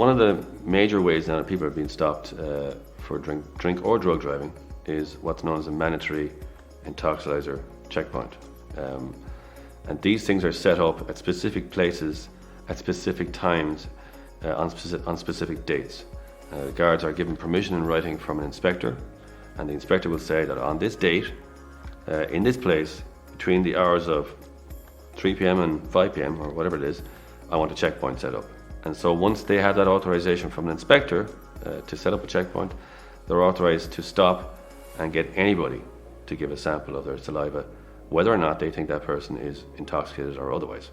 one of the major ways now that people are being stopped for drink or drug driving is what's known as a mandatory intoxilizer checkpoint. And these things are set up at specific places, at specific times, on specific dates. Guards are given permission in writing from an inspector, and the inspector will say that on this date, in this place, between the hours of 3 p.m. and 5 p.m. or whatever it is, I want a checkpoint set up. And so once they have that authorization from an inspector to set up a checkpoint, they're authorized to stop and get anybody to give a sample of their saliva, whether or not they think that person is intoxicated or otherwise.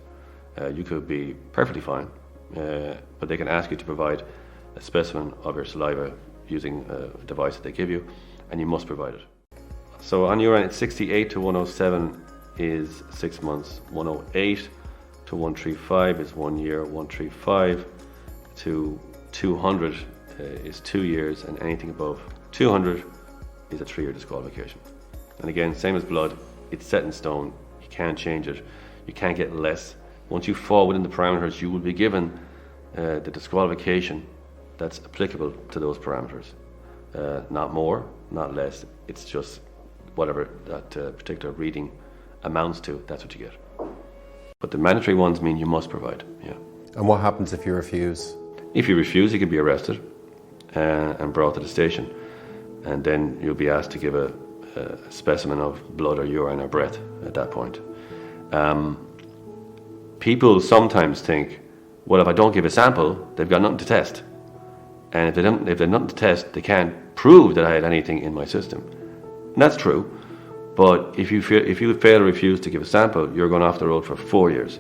You could be perfectly fine, but they can ask you to provide a specimen of your saliva using a device that they give you, and you must provide it. So on urine, it's 68 to 107 is 6 months, 108 to 135 is 1 year, 135 to 200 is 2 years, and anything above 200 is a 3-year disqualification. And again, same as blood, it's set in stone. You can't change it. You can't get less. Once you fall within the parameters, you will be given the disqualification that's applicable to those parameters. Not more, not less. It's just whatever that particular reading amounts to, that's what you get. But the mandatory ones mean you must provide, yeah. And what happens if you refuse? If you refuse, you can be arrested and brought to the station. And then you'll be asked to give a specimen of blood or urine or breath at that point. People sometimes think, well, if I don't give a sample, they've got nothing to test. And if they have nothing to test, they can't prove that I had anything in my system. And that's true. But if you fail or refuse to give a sample, you're going off the road for 4 years,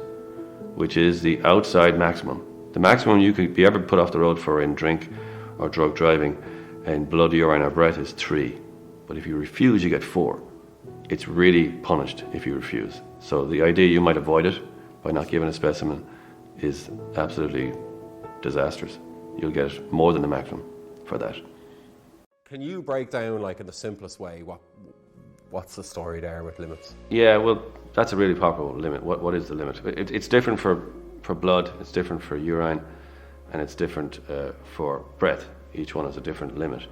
which is the outside maximum. The maximum you could be ever put off the road for in drink or drug driving in blood, urine or breath is 3. But if you refuse, you get 4. It's really punished if you refuse. So the idea you might avoid it by not giving a specimen is absolutely disastrous. You'll get more than the maximum for that. Can you break down, like in the simplest way, what's the story there with limits? Yeah, well, that's a really popular limit. What is the limit? It's different for blood, it's different for urine, and it's different for breath. Each one has a different limit.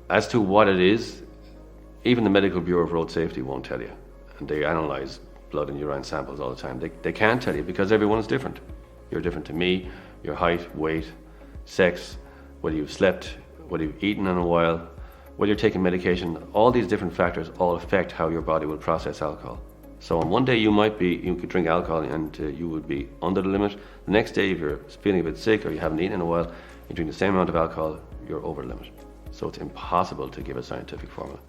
As to what it is, even the Medical Bureau of Road Safety won't tell you. And they analyse blood and urine samples all the time. They can't tell you because everyone is different. You're different to me, your height, weight, sex, whether you've slept, whether you've eaten in a while, whether you're taking medication. All these different factors all affect how your body will process alcohol. So on one day you could drink alcohol and you would be under the limit. The next day, if you're feeling a bit sick or you haven't eaten in a while, you drink the same amount of alcohol, you're over the limit. So it's impossible to give a scientific formula.